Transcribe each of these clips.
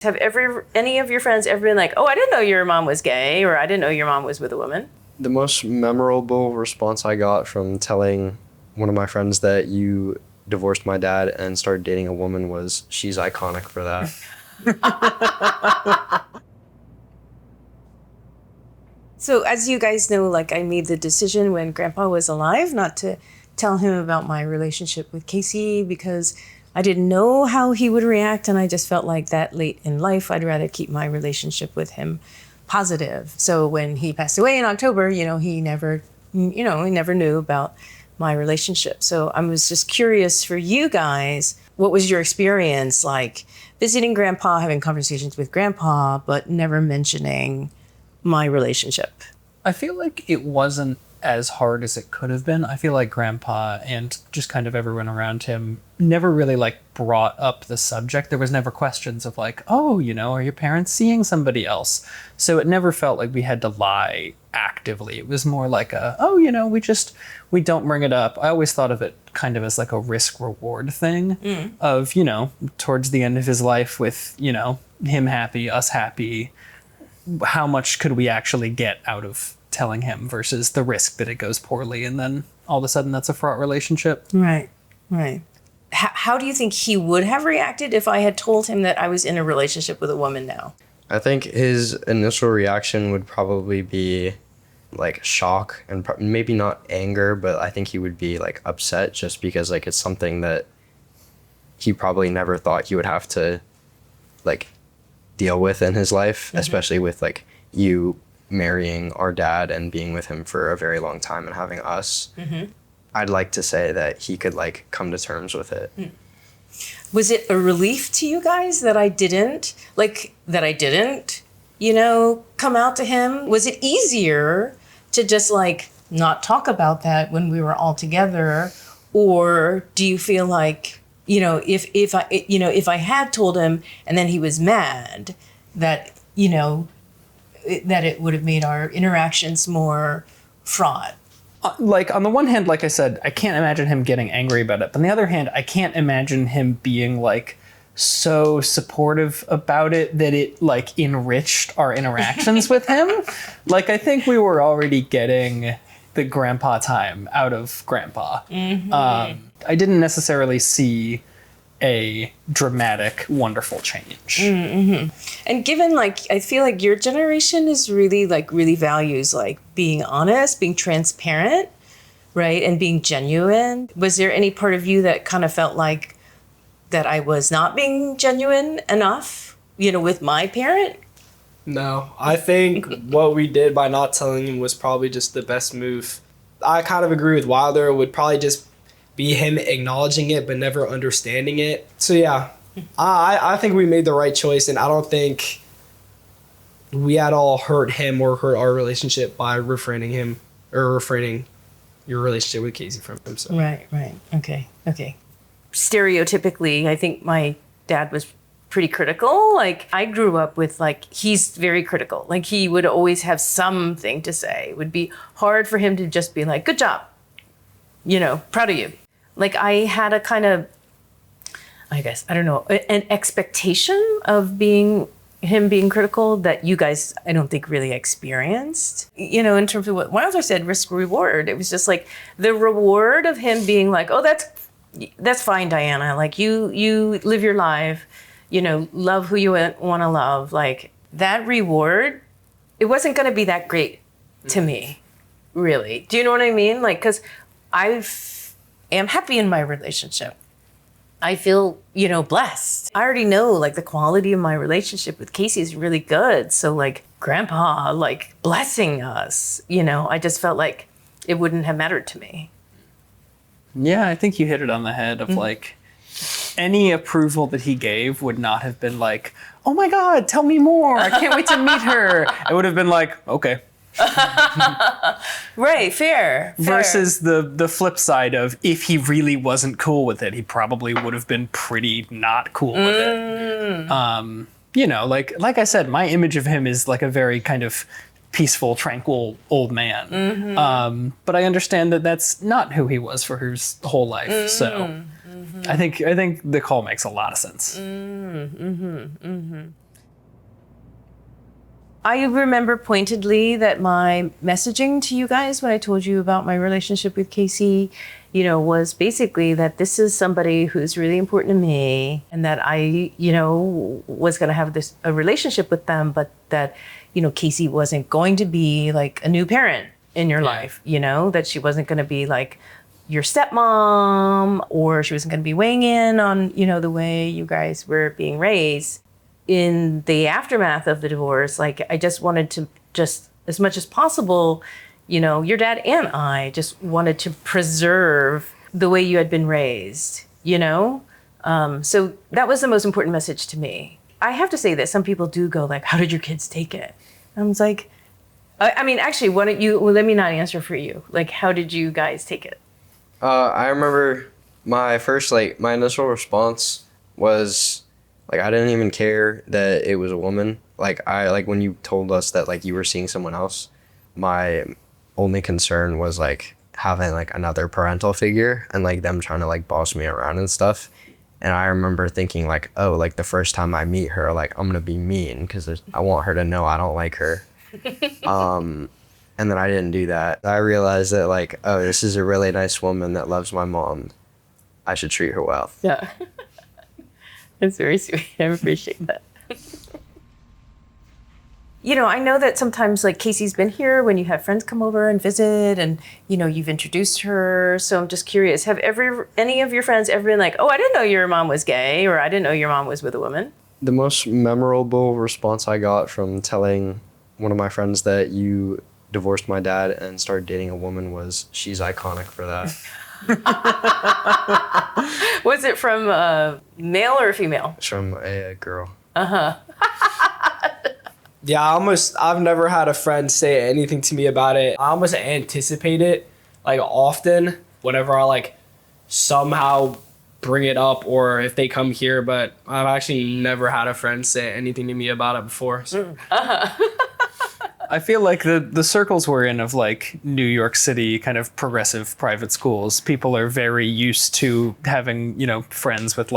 Have any of your friends ever been like, oh, I didn't know your mom was gay, or I didn't know your mom was with a woman? The most memorable response I got from telling one of my friends that you divorced my dad and started dating a woman was, she's iconic for that. So as you guys know, like I made the decision when Grandpa was alive not to tell him about my relationship with Casey because I didn't know how he would react. And I just felt like that late in life, I'd rather keep my relationship with him positive. So when he passed away in October, he never knew about my relationship. So I was just curious for you guys, what was your experience like visiting Grandpa, having conversations with Grandpa, but never mentioning my relationship? I feel like it wasn't as hard as it could have been. I feel like Grandpa and just kind of everyone around him never really brought up the subject. There was never questions of oh, are your parents seeing somebody else? So it never felt like we had to lie actively. It was more like we don't bring it up. I always thought of it kind of as a risk reward thing of, towards the end of his life with, him happy, us happy, how much could we actually get out of telling him versus the risk that it goes poorly and then all of a sudden that's a fraught relationship. Right. How do you think he would have reacted if I had told him that I was in a relationship with a woman now? I think his initial reaction would probably be shock and maybe not anger, but I think he would be upset just because it's something that he probably never thought he would have to deal with in his life, especially with you marrying our dad and being with him for a very long time and having us. I'd like to say that he could come to terms with it. Was it a relief to you guys that I didn't come out to him? Was it easier to just not talk about that when we were all together? Or do you feel if I had told him and then he was mad, that that it would have made our interactions more fraught? On the one hand, like I said, I can't imagine him getting angry about it. But on the other hand, I can't imagine him being so supportive about it that it enriched our interactions with him. I think we were already getting the grandpa time out of Grandpa. I didn't necessarily see a dramatic, wonderful change. And given I feel like your generation is really really values being honest, being transparent, right? And being genuine. Was there any part of you that kind of felt like that I was not being genuine enough, with my parent? No, I think what we did by not telling him was probably just the best move. I kind of agree with Wilder. It would probably just be him acknowledging it but never understanding it. So yeah, I think we made the right choice, and I don't think we at all hurt him or hurt our relationship by refraining your relationship with Casey from him. So. Right. Okay. Stereotypically, I think my dad was pretty critical. I grew up with he's very critical. He would always have something to say. It would be hard for him to just be good job, proud of you. I had a kind of, I guess, I don't know, an expectation of him being critical that you guys, I don't think, really experienced. In terms of what Wilder said, risk reward. It was just the reward of him being oh, that's fine, Diana. You live your life, love who you want to love. That reward, it wasn't going to be that great to me, really. Do you know what I mean? Because I am happy in my relationship. I feel, blessed. I already know, the quality of my relationship with Casey is really good. So, Grandpa, blessing us, I just felt like it wouldn't have mattered to me. Yeah, I think you hit it on the head of any approval that he gave would not have been oh my God, tell me more. I can't wait to meet her. It would have been okay. Right, fair. Versus the flip side of if he really wasn't cool with it, he probably would have been pretty not cool with it. Like I said, my image of him is a very kind of peaceful, tranquil old man. But I understand that that's not who he was for his whole life. So I think the call makes a lot of sense. I remember pointedly that my messaging to you guys when I told you about my relationship with Casey, was basically that this is somebody who's really important to me and that I, was going to have a relationship with them, but that, Casey wasn't going to be like a new parent in your life, that she wasn't going to be like your stepmom, or she wasn't going to be weighing in on, the way you guys were being raised. In the aftermath of the divorce, like I just wanted to just as much as possible, your dad and I just wanted to preserve the way you had been raised, So that was the most important message to me. I have to say that some people do go like, how did your kids take it? And I was like, I mean, actually, why don't you, let me not answer for you. Like, how did you guys take it? I remember my first, my initial response was, I didn't even care that it was a woman. When you told us that, you were seeing someone else, my only concern was, having, another parental figure and, them trying to, boss me around and stuff. And I remember thinking, the first time I meet her, I'm going to be mean because I want her to know I don't like her. And then I didn't do that. I realized that, this is a really nice woman that loves my mom. I should treat her well. Yeah. That's very sweet. I appreciate that. I know that sometimes Casey's been here when you have friends come over and visit and, you've introduced her. So I'm just curious, have any of your friends ever been like, oh, I didn't know your mom was gay, or I didn't know your mom was with a woman? The most memorable response I got from telling one of my friends that you divorced my dad and started dating a woman was, she's iconic for that. Was it from a male or a female? It's from a girl. Uh-huh. Yeah, I've never had a friend say anything to me about it. I almost anticipate it, often, whenever I, somehow bring it up or if they come here, but I've actually never had a friend say anything to me about it before. So. Uh-huh. I feel like the circles we're in of New York City kind of progressive private schools, people are very used to having, friends with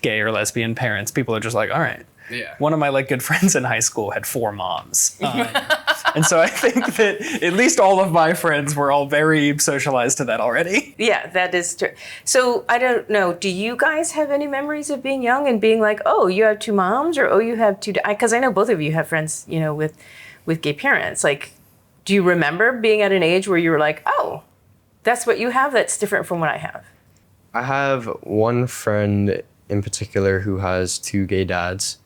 gay or lesbian parents. People are just all right. Yeah. One of my good friends in high school had 4 moms. And so I think that at least all of my friends were all very socialized to that already. Yeah, that is true. So I don't know, do you guys have any memories of being young and being like, oh, you have 2 moms, or oh, you have 2, because I know both of you have friends, with gay parents. Do you remember being at an age where you were like, oh, that's what you have that's different from what I have? I have one friend in particular who has 2 gay dads.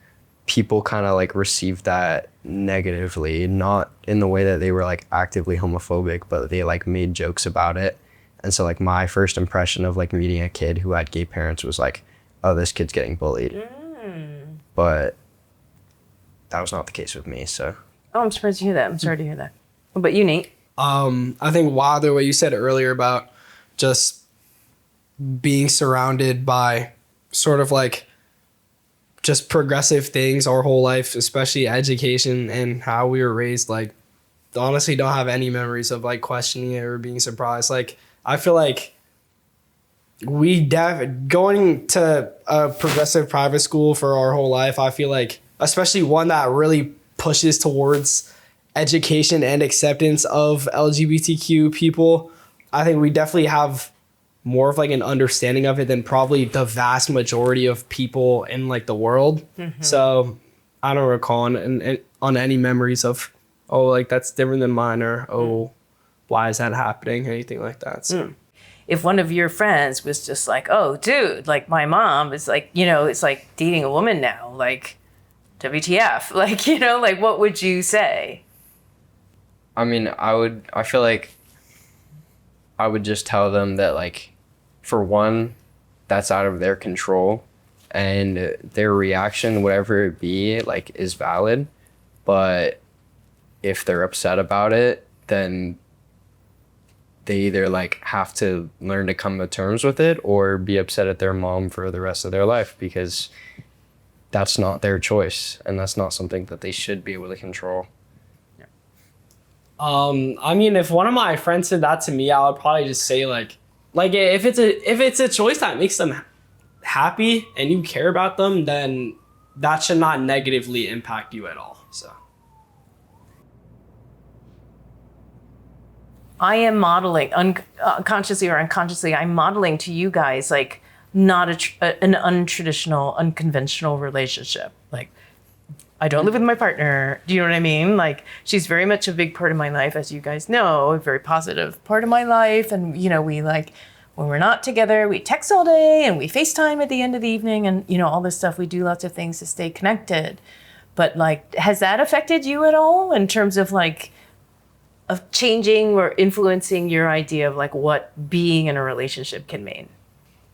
People kind of received that negatively, not in the way that they were actively homophobic, but they made jokes about it. And so my first impression of meeting a kid who had gay parents was oh, this kid's getting bullied. But that was not the case with me, so. Oh, I'm surprised to hear that. I'm sorry to hear that. What about you, Nate? I think Wilder, what you said earlier about just being surrounded by sort of just progressive things our whole life, especially education and how we were raised, honestly don't have any memories of questioning it or being surprised. I feel going to a progressive private school for our whole life, I feel especially one that really pushes towards education and acceptance of LGBTQ people, I think we definitely have more of an understanding of it than probably the vast majority of people in the world. Mm-hmm. So I don't recall on any memories of, oh, that's different than mine, or oh, why is that happening? Anything like that. So. If one of your friends was just oh, dude, my mom is it's dating a woman now, WTF, what would you say? I mean, I feel I would just tell them that for one, that's out of their control, and their reaction, whatever it be, is valid. But if they're upset about it, then they either have to learn to come to terms with it or be upset at their mom for the rest of their life, because that's not their choice and that's not something that they should be able to control. I mean, if one of my friends said that to me, I would probably just say if it's a choice that makes them happy and you care about them, then that should not negatively impact you at all. So I am modeling consciously or unconsciously. I'm modeling to you guys like not an untraditional, unconventional relationship. Like, I don't live with my partner. Do you know what I mean? Like, she's very much a big part of my life, as you guys know, a very positive part of my life. And, you know, we like, when we're not together, we text all day and we FaceTime at the end of the evening and, you know, all this stuff. We do lots of things to stay connected. But like, has that affected you at all in terms of like, of changing or influencing your idea of like what being in a relationship can mean?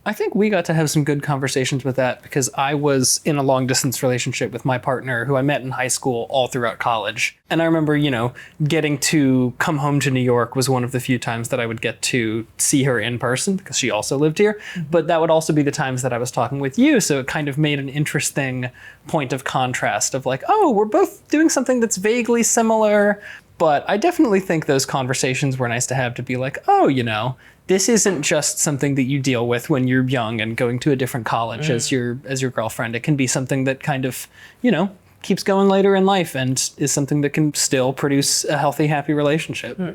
I think we got to have some good conversations with that because I was in a long distance relationship with my partner who I met in high school all throughout college. And I remember, you know, getting to come home to New York was one of the few times that I would get to see her in person because she also lived here. Mm-hmm. But that would also be the times that I was talking with you. So it kind of made an interesting point of contrast of like, oh, we're both doing something that's vaguely similar. But I definitely think those conversations were nice to have to be like, oh, you know, this isn't just something that you deal with when you're young and going to a different college as your girlfriend. It can be something that kind of, you know, keeps going later in life and is something that can still produce a healthy, happy relationship. How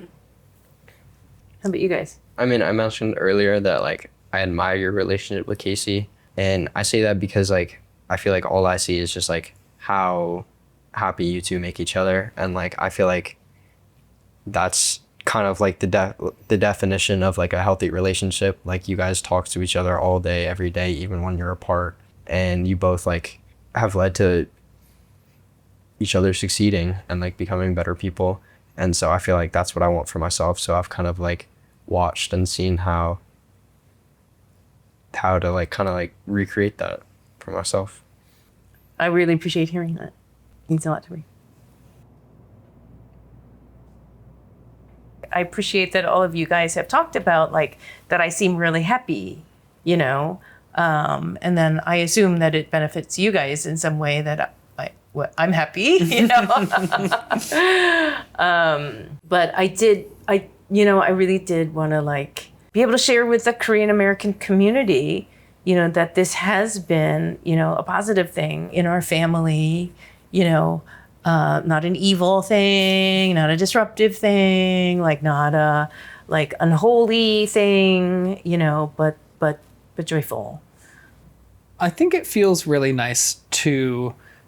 about you guys? I mean, I mentioned earlier that like I admire your relationship with Casey, and I say that because like I feel like all I see is just like how happy you two make each other, and like I feel like that's kind of like the definition of like a healthy relationship. Like you guys talk to each other all day, every day, even when you're apart, and you both like have led to each other succeeding and like becoming better people. And so I feel like that's what I want for myself. So I've kind of like watched and seen how to like kind of like recreate that for myself. I really appreciate hearing that. It means a lot to me. I appreciate that all of you guys have talked about like that I seem really happy, you know, and then I assume that it benefits you guys in some way that I'm happy, you know. But I really did want to like be able to share with the Korean American community, you know, that this has been, you know, a positive thing in our family, you know. Not an evil thing, not a disruptive thing, like not a like unholy thing, you know, but joyful. I think it feels really nice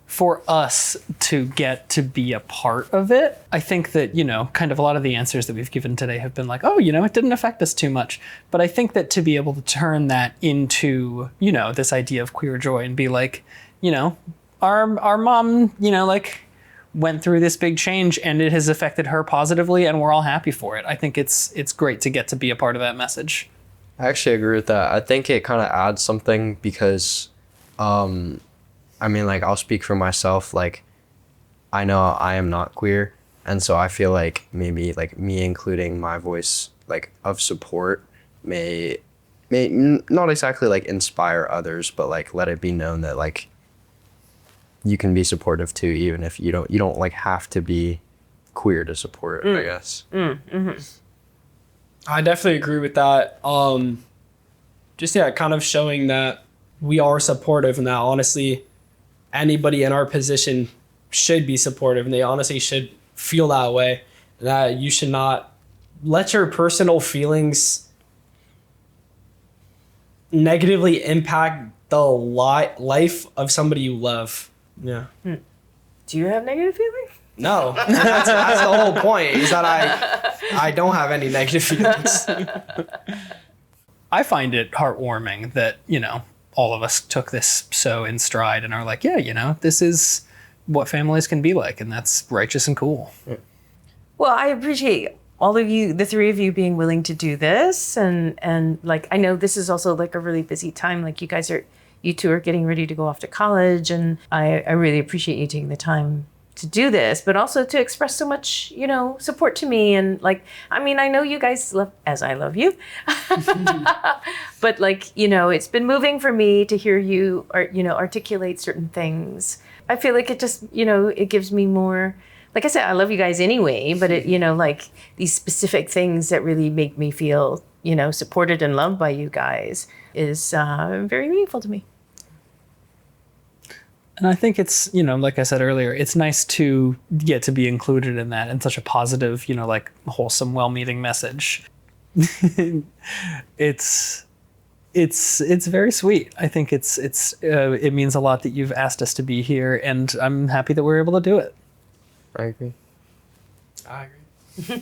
for us to get to be a part of it. I think that, you know, kind of a lot of the answers that we've given today have been like, oh, you know, it didn't affect us too much. But I think that to be able to turn that into, you know, this idea of queer joy and be like, you know, our mom, you know, like went through this big change and it has affected her positively and we're all happy for it. I think it's great to get to be a part of that message. I actually agree with that. I think it kind of adds something because, I mean, like I'll speak for myself. Like I know I am not queer. And so I feel like maybe like me including my voice like of support may not exactly like inspire others, but like let it be known that like you can be supportive too, even if you don't like have to be queer to support, I guess. Mm-hmm. I definitely agree with that. Just kind of showing that we are supportive and that honestly anybody in our position should be supportive and they honestly should feel that way. That you should not let your personal feelings negatively impact the life of somebody you love. Yeah. Do you have negative feelings? No, that's the whole point, is that I don't have any negative feelings. I find it heartwarming that, you know, all of us took this so in stride and are like, yeah, you know, this is what families can be like, and that's righteous and cool. Well, I appreciate all of you, the three of you, being willing to do this, and like I know this is also like a really busy time. Like you two are getting ready to go off to college, and I really appreciate you taking the time to do this, but also to express so much, you know, support to me. And like, I mean, I know you guys love, as I love you, but like, you know, it's been moving for me to hear you, articulate certain things. I feel like it just, you know, it gives me more, like I said, I love you guys anyway, but it, you know, like these specific things that really make me feel, you know, supported and loved by you guys is very meaningful to me. And I think it's, you know, like I said earlier, it's nice to get to be included in that, and such a positive, you know, like wholesome, well-meaning message. it's very sweet. I think it means a lot that you've asked us to be here, and I'm happy that we're able to do it. I agree. I agree.